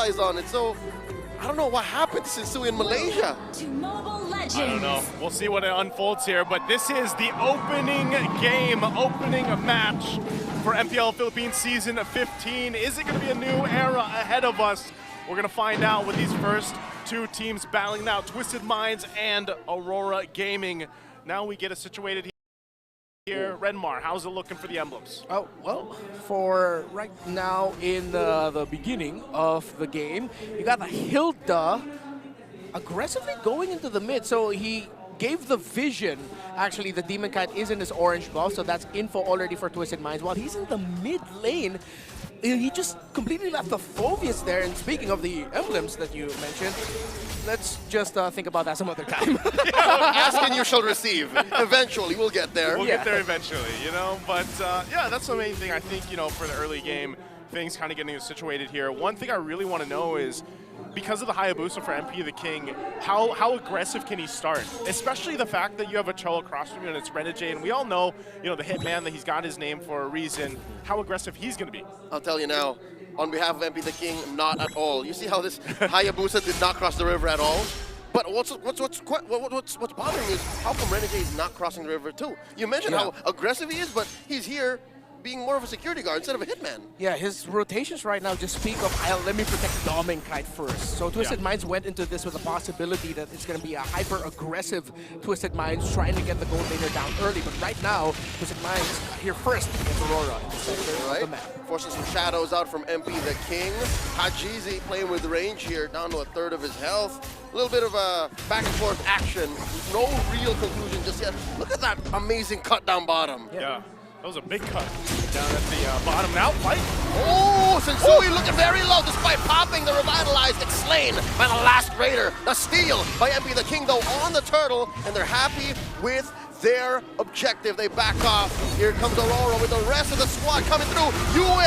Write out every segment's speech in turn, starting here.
capitalize on it. So I don't know what happened to Sensui in Malaysia. I don't know. We'll see what unfolds here, but this is the opening game, opening match for MPL Philippines Season 15. Is it going to be a new era ahead of us? We're going to find out with these first two teams battling now, Twisted Minds and Aurora Gaming. Now we get it situated here. Redmar, how's it looking for the emblems? Oh, well, for right now in the beginning of the game, you got the Hilda aggressively going into the mid, so he gave the vision. Actually, the Demon Kite is in his orange buff, so that's info already for Twisted Minds. While he's in the mid lane, he just completely left the Phobius there. And speaking of the emblems that you mentioned, let's just think about that some other time. Ask and you shall receive. Eventually, we'll get there. We'll get there eventually, you know? But yeah, that's the main thing I think, you know, for the early game, things kind of getting situated here. One thing I really want to know is, because of the Hayabusa for MP the King, how aggressive can he start? Especially the fact that you have a Cholo across from you and it's Renegade, and we all know, you know, the hitman, that he's got his name for a reason, how aggressive he's going to be. I'll tell you now, on behalf of MP the King, not at all. You see how this Hayabusa did not cross the river at all? But what's bothering me is how come Renegade is not crossing the river too? You mentioned how aggressive he is, but he's here being more of a security guard instead of a hitman. Yeah, his rotations right now just speak of, let me protect Doming Kite first. So Twisted Minds went into this with a possibility that it's going to be a hyper-aggressive Twisted Minds trying to get the gold laner down early. But right now, Twisted Minds here first against Aurora in the center of the map. Forcing some shadows out from MP the King. Hajizi playing with range here, down to a third of his health. A little bit of a back and forth action. No real conclusion just yet. Look at that amazing cut down bottom. Yeah. That was a big cut down at the bottom. Now, fight. Oh, Sensui looking very low despite popping the Revitalize. Gets slain by the last Raider. The steal by MP the King, though, on the turtle, and they're happy with their objective. They back off. Here comes Aurora with the rest of the squad coming through. Yue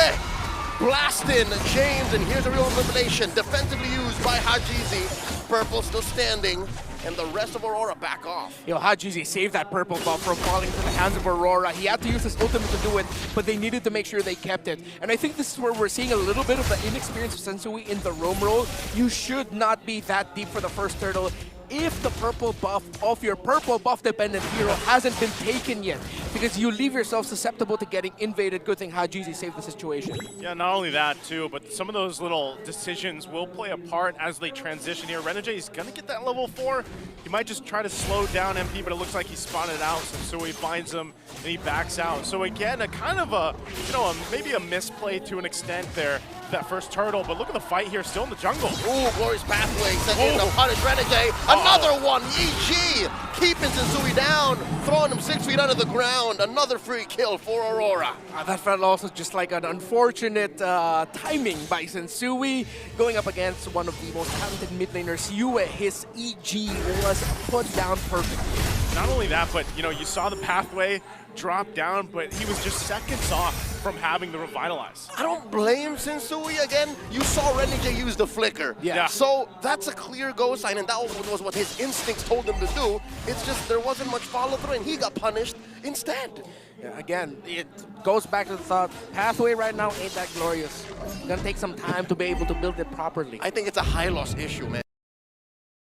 blasting James, and here's a real elimination. Defensively used by Hajizi. Purple still standing. And the rest of Aurora back off. Yo, Hajizi saved that purple buff from falling into the hands of Aurora. He had to use his ultimate to do it, but they needed to make sure they kept it. And I think this is where we're seeing a little bit of the inexperience of Sensui in the roam role. You should not be that deep for the first turtle if the purple buff of your purple buff dependent hero hasn't been taken yet, because you leave yourself susceptible to getting invaded. Good thing Hajizi saved the situation. Yeah, not only that too, but some of those little decisions will play a part as they transition here. Renegade is gonna get that level 4. He might just try to slow down MP, but it looks like he spotted out, so he finds him and he backs out. So again, a kind of a, you know, maybe a misplay to an extent there, that first turtle, but look at the fight here, still in the jungle. Ooh, glorious pathway, sent in to punish Renegade. Another one, EG, keeping Sensui down, throwing him 6 feet under the ground. Another free kill for Aurora. That felt also just like an unfortunate timing by Sensui, going up against one of the most talented mid laners, Yue. His EG was put down perfectly. Not only that, but you know, you saw the pathway drop down, but he was just seconds off from having the Revitalize. I don't blame Sensui again. You saw Renegade use the flicker. Yeah. So that's a clear go sign, and that was what his instincts told him to do. It's just there wasn't much follow through, and he got punished instead. Yeah, again, it goes back to the thought, pathway right now ain't that glorious. It's gonna take some time to be able to build it properly. I think it's a high loss issue, man.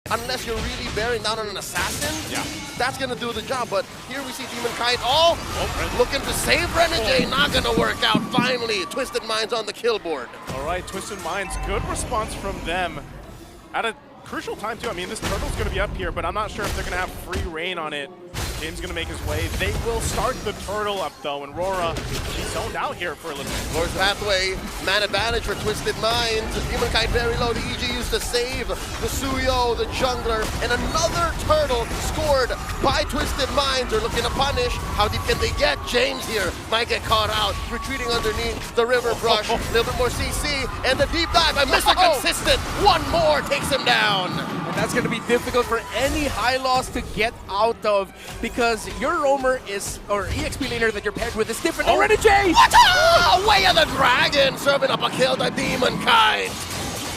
Unless you're really bearing down on an assassin, that's going to do the job. But here we see Demon Kite, looking to save Renegade, not going to work out. Finally, Twisted Minds on the kill board. All right, Twisted Minds, good response from them. At a crucial time, too. I mean, this turtle's going to be up here, but I'm not sure if they're going to have free reign on it. James going to make his way. They will start the turtle up, though, and Aurora, she's zoned out here for a little bit. Lord's Pathway, man advantage for Twisted Minds. Demon Kite very low. The EG used to save the Suyo, the jungler, and another turtle scored by Twisted Minds. They're looking to punish. How deep can they get? James here might get caught out, retreating underneath the river brush. A little bit more CC, and the deep dive by Mr. Consistent. One more takes him down. And that's going to be difficult for any high loss to get out of, because your roamer is, or EXP laner that you're paired with is different. Oh, Renegade! What? Way of the Dragon, serving up a kill to Demon Kite.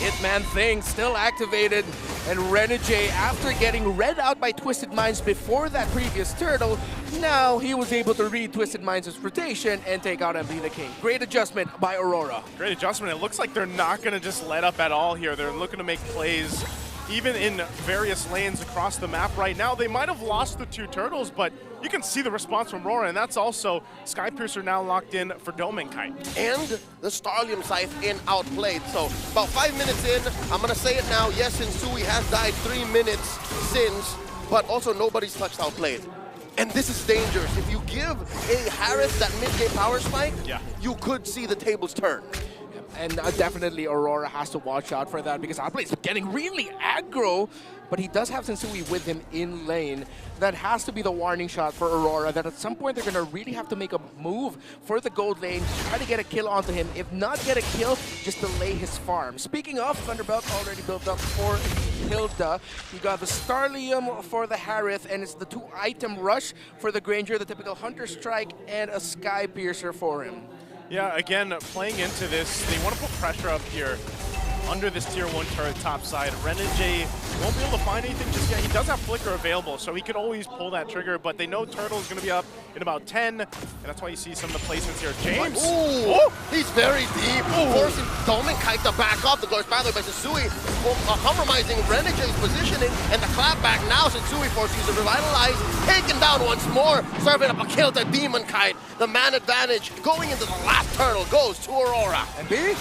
Hitman thing still activated. And Renegade, after getting read out by Twisted Minds before that previous turtle, now he was able to read Twisted Minds' rotation and take out MP the King. Great adjustment by Aurora. Great adjustment. It looks like they're not going to just let up at all here. They're looking to make plays even in various lanes across the map right now. They might have lost the 2 turtles, but you can see the response from Aurora, and that's also Skypiercer now locked in for Doming Kite. And the Starlium Scythe in outplayed. So about 5 minutes in, I'm gonna say it now, yes, Insui has died 3 minutes since, but also nobody's touched outplayed. And this is dangerous. If you give a Harris that mid-game power spike, you could see the tables turn. And definitely Aurora has to watch out for that because Outplay is getting really aggro, but he does have Sensui with him in lane. That has to be the warning shot for Aurora, that at some point they're going to really have to make a move for the gold lane, try to get a kill onto him. If not get a kill, just delay his farm. Speaking of, Thunderbelt already built up for Hilda. You got the Starlium for the Harith, and it's the 2-item rush for the Granger, the typical Hunter Strike, and a Sky Piercer for him. Yeah, again, playing into this, they want to put pressure up here under this tier 1 turret top side. Renegade won't be able to find anything just yet. He does have Flicker available, so he could always pull that trigger, but they know Turtle is going to be up in about 10, and that's why you see some of the placements here. James! Ooh, he's very deep, forcing Doming Kite to back up. The goes by the way by Sensui, compromising Renegade's positioning, and the clapback now. Sensui forces to revitalize, taken down once more, serving up a kill to Demon Kite. The man advantage going into the last turtle goes to Aurora. And B?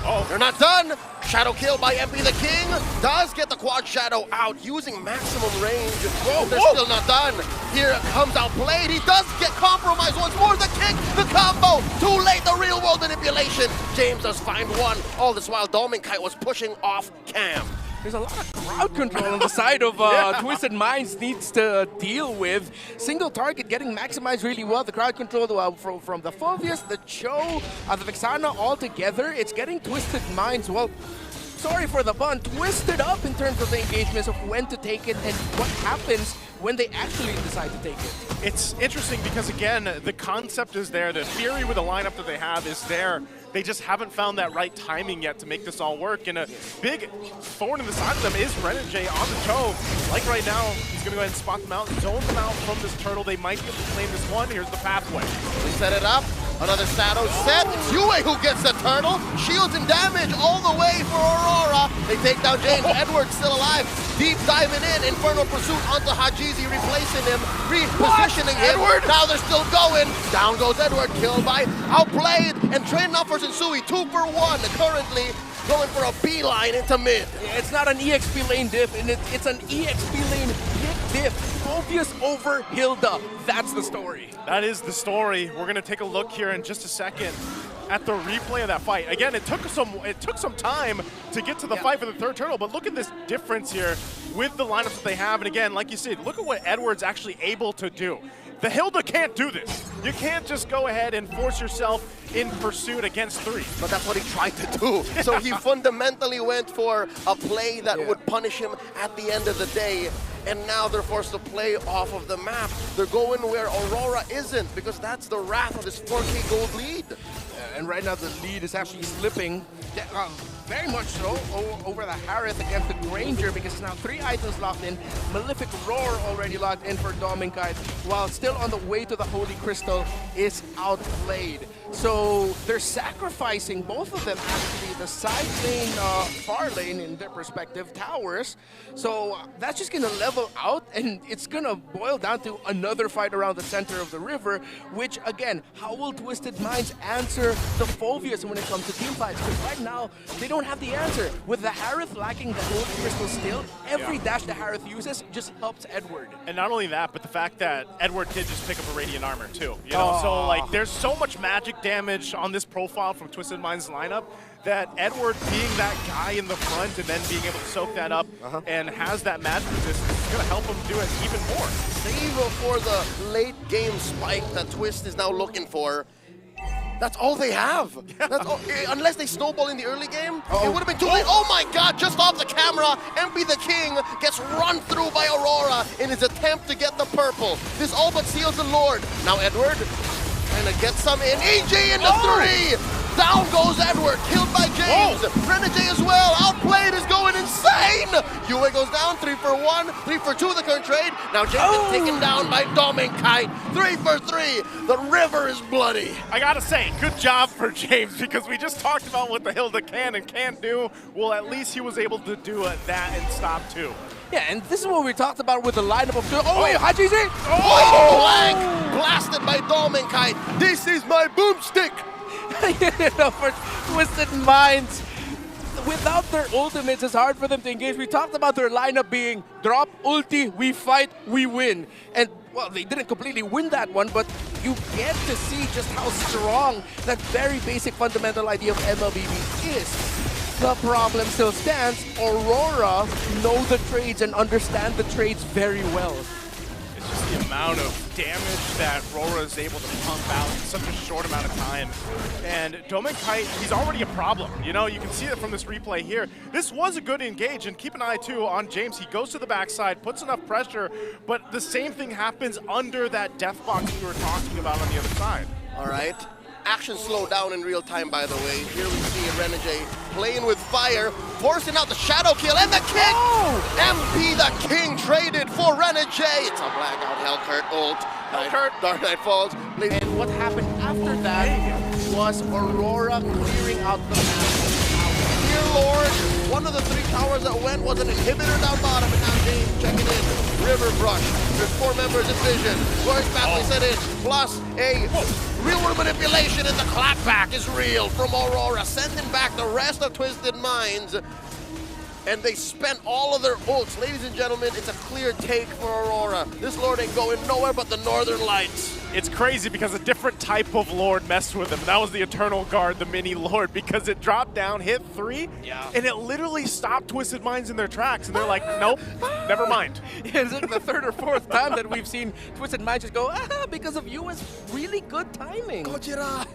Oh, they're not done. Shadow kill by MP the King. Does get the quad shadow out using maximum range. Whoa, they're still not done. Here comes outplayed. He does get compromised once more. The kick, the combo. Too late, the real world manipulation. James does find one. All this while Doming Kite was pushing off Cam. There's a lot of crowd control on the side of Twisted Minds needs to deal with. Single target getting maximized really well. The crowd control from the Fulvius, the Cho, the Vexana all together. It's getting Twisted Minds, well, sorry for the pun, twisted up in terms of the engagements of when to take it and what happens when they actually decide to take it. It's interesting because, again, the concept is there. The theory with the lineup that they have is there. They just haven't found that right timing yet to make this all work. And a big thorn in the side of them is Renegade on the Cho. Like right now, he's going to go ahead and spot them out, zone them out from this turtle. They might be able to claim this one. Here's the pathway. They set it up. Another shadow set. It's Yue who gets the turtle. Shields and damage all the way for Aurora. They take down James. Edward's still alive. Deep diving in. Infernal Pursuit onto Hajizi, replacing him, repositioning him. Edward! Now they're still going. Down goes Edward, killed by Outplayed, and trading up for Sensui. 2 for 1. Currently going for a beeline into mid. Yeah, it's not an EXP lane diff, and it's an EXP lane diff. Obvious over Hilda. That's the story. That is the story. We're going to take a look here in just a second at the replay of that fight. Again, it took some time to get to the fight for the third turtle, but look at this difference here with the lineups that they have. And again, like you said, look at what Edward's actually able to do. The Hilda can't do this. You can't just go ahead and force yourself in pursuit against 3. But that's what he tried to do. So he fundamentally went for a play that would punish him at the end of the day. And now they're forced to play off of the map. They're going where Aurora isn't, because that's the wrath of his 4K gold lead. And right now the lead is actually slipping, very much so, over the Harith against the Granger, because it's now 3 items locked in. Malefic Roar already locked in for Doming Kite, while still on the way to the Holy Crystal is outplayed. So they're sacrificing, both of them actually, the side lane, far lane in their respective towers. So that's just going to level out, and it's going to boil down to another fight around the center of the river, which again, how will Twisted Minds answer the Fulvius when it comes to team fights? Because right now, they don't have the answer. With the Harith lacking the Holy Crystal still, every dash the Harith uses just helps Edward. And not only that, but the fact that Edward did just pick up a Radiant Armor too. You know, so like there's so much magic damage on this profile from Twisted Minds lineup that Edward being that guy in the front and then being able to soak that up and has that magic resistance is going to help him do it even more. Save for the late game spike that Twist is now looking for. That's all they have. That's all, unless they snowball in the early game, it would have been too late. Oh my God, just off the camera, MP the King gets run through by Aurora in his attempt to get the purple. This all but seals the Lord. Now Edward trying to get some in. EG into 3. Down goes Edward, killed by James. Renegade as well. Outplayed is going insane. Yue goes down, 3 for 1, 3 for 2 the current trade. Now James is taken down by Dominkite, 3 for 3. The river is bloody. I gotta say, good job for James, because we just talked about what the Hilda can and can't do. Well, at least he was able to do that and stop too. Yeah, and this is what we talked about with the lineup of... Oh, wait, Haji's in! Oh! Blank! Blasted by Dominkite. This is my boomstick! You know, for Twisted Minds, without their ultimates, it's hard for them to engage. We talked about their lineup being drop, ulti, we fight, we win. And, well, they didn't completely win that one, but you get to see just how strong that very basic fundamental idea of MLBB is. The problem still stands. Aurora know the trades and understand the trades very well. It's just the amount of damage that Aurora is able to pump out in such a short amount of time. And Dominkite, he's already a problem. You know, you can see it from this replay here. This was a good engage, and keep an eye too on James. He goes to the backside, puts enough pressure, but the same thing happens under that death box we were talking about on the other side. All right. Action slowed down in real time, by the way. Here we see Renegade playing with fire, forcing out the shadow kill and the kick! Oh! MP the King traded for Renegade. It's a blackout Hellcurt ult. Hellcurt. Dark Knight Falls. And what happened after that was Aurora clearing out the map. Dear Lord, one of the 3 towers that went was an inhibitor down bottom, and now James checking in. River Brush. There's 4 members in Vision. Royce Batley set in, plus a real-world manipulation, and the clapback is real from Aurora, sending back the rest of Twisted Minds. And they spent all of their ults. Ladies and gentlemen, it's a clear take for Aurora. This Lord ain't going nowhere but the Northern Lights. It's crazy because a different type of Lord messed with him. That was the Eternal Guard, the mini Lord, because it dropped down, hit 3, and it literally stopped Twisted Minds in their tracks. And they're like, nope, never mind. It's like the 3rd or 4th time that we've seen Twisted Minds just go, because of you, it's really good timing. Gojira.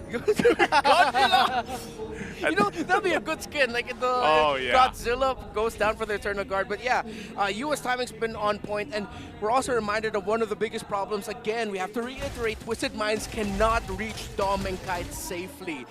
You know, that'd be a good skin, like in the Godzilla goes down for the Eternal Guard. But yeah, US timing's been on point, and we're also reminded of one of the biggest problems. Again, we have to reiterate, Twisted Minds cannot reach Dominkite safely.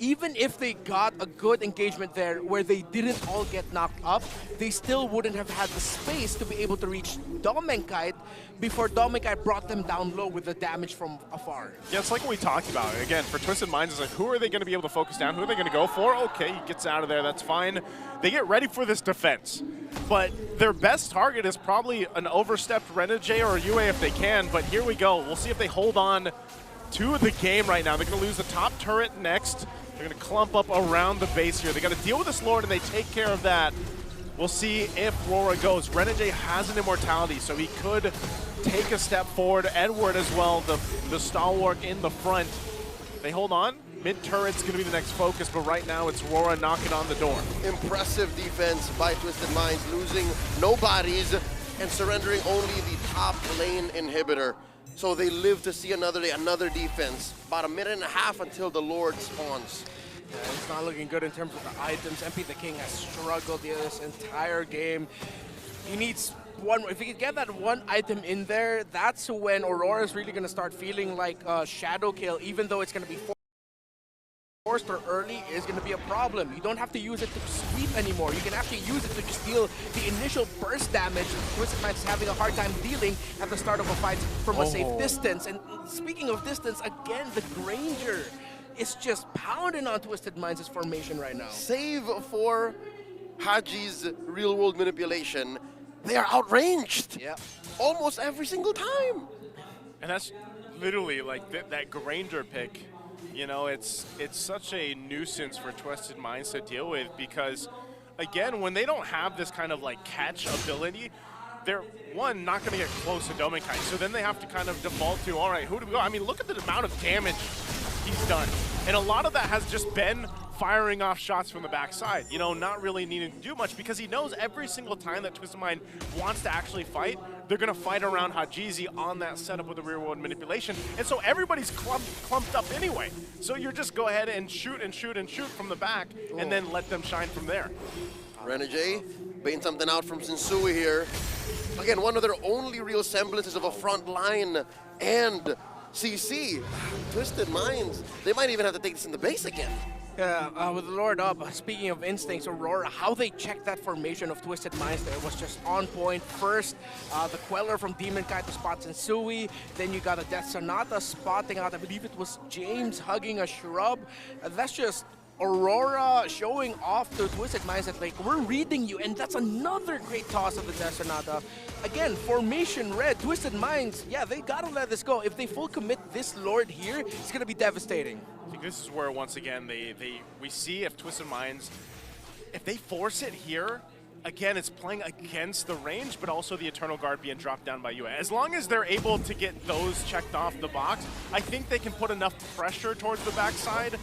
Even if they got a good engagement there where they didn't all get knocked up, they still wouldn't have had the space to be able to reach Dominkite before Dominkite brought them down low with the damage from afar. Yeah, it's like what we talked about. Again, for Twisted Minds, it's like, who are they going to be able to focus down? Who are they going to go for? Okay, he gets out of there, that's fine. They get ready for this defense. But their best target is probably an overstepped Renegade or Yue if they can, but here we go. We'll see if they hold on to the game right now. They're going to lose the top turret next. They're going to clump up around the base here. They got to deal with this Lord, and they take care of that. We'll see if Aurora goes. Renegade has an immortality, so he could take a step forward. Edward as well, the stalwart in the front. They hold on. Mid-turret's going to be the next focus, but right now it's Aurora knocking on the door. Impressive defense by Twisted Minds, losing no bodies and surrendering only the top lane inhibitor. So they live to see another day, another defense. About a minute and a half until the Lord spawns. Yeah, it's not looking good in terms of the items. MP the King has struggled this entire game. He needs one. If he can get that one item in there, that's when Aurora is really going to start feeling like a shadow kill, even though it's going to be forced or early is going to be a problem. You don't have to use it to sweep anymore. You can actually use it to just deal the initial burst damage Twisted Minds is having a hard time dealing at the start of a fight from a safe distance. And speaking of distance, again, the Granger is just pounding on Twisted Minds' formation right now. Save for Haji's real-world manipulation, they are outranged. Yeah. Almost every single time. And that's literally like that Granger pick. You know, it's such a nuisance for Twisted Minds to deal with because, again, when they don't have this kind of like catch ability, they're, one, not going to get close to Dominkite. So then they have to kind of default to, all right, who do we go? I mean, look at the amount of damage he's done. And a lot of that has just been firing off shots from the backside, you know, not really needing to do much because he knows every single time that Twisted Mind wants to actually fight, they're going to fight around Hajizi on that setup with the rear world manipulation. And so everybody's clumped up anyway. So you just go ahead and shoot and shoot and shoot from the back and then let them shine from there. Renegade baiting something out from Sensui here. Again, one of their only real semblances of a front line and CC. Twisted Minds, they might even have to take this in the base again. Yeah, with the Lord up, speaking of instincts, Aurora, how they checked that formation of Twisted Minds there was just on point. First, the Queller from Demon Kai to spot Sensui. Then you got a Death Sonata spotting out, I believe it was James hugging a shrub. That's just Aurora showing off to Twisted Minds that, like, we're reading you, and that's another great toss of the Death Sonata. Again, formation red, Twisted Minds, yeah, they gotta let this go. If they full commit this Lord here, it's gonna be devastating. I think this is where, once again, we see if Twisted Minds, if they force it here, again, it's playing against the range, but also the Eternal Guard being dropped down by Yue. As long as they're able to get those checked off the box, I think they can put enough pressure towards the backside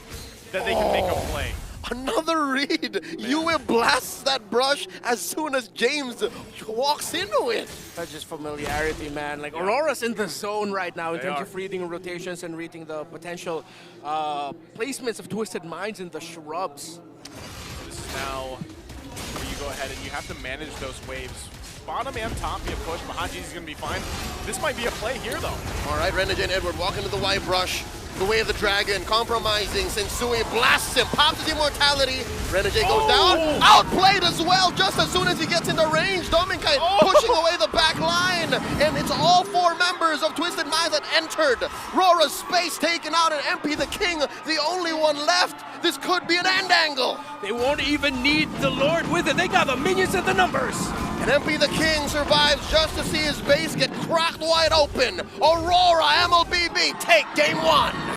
that they can make a play. Another read. Yue blasts that brush as soon as James walks into it. That's just familiarity, man. Like, Aurora's in the zone right now in terms of reading rotations and reading the potential placements of Twisted Minds in the shrubs. This is now where you go ahead and you have to manage those waves. Bottom and top be a push. Mahaji's going to be fine. This might be a play here, though. All right, Renegade and Edward walk into the white brush. The way of the dragon, compromising. Sensui blasts him, pops his immortality. Renegade goes down. Outplayed as well, just as soon as he gets into range. Dominkai pushing away the back line. And it's all 4 members of Twisted Minds that entered. Rora's space taken out, and MP the King, the only one left. This could be an end angle. They won't even need the Lord with it. They got the minions and the numbers. And MP the King survives just to see his base get cracked wide open. Aurora, MLBB take game 1.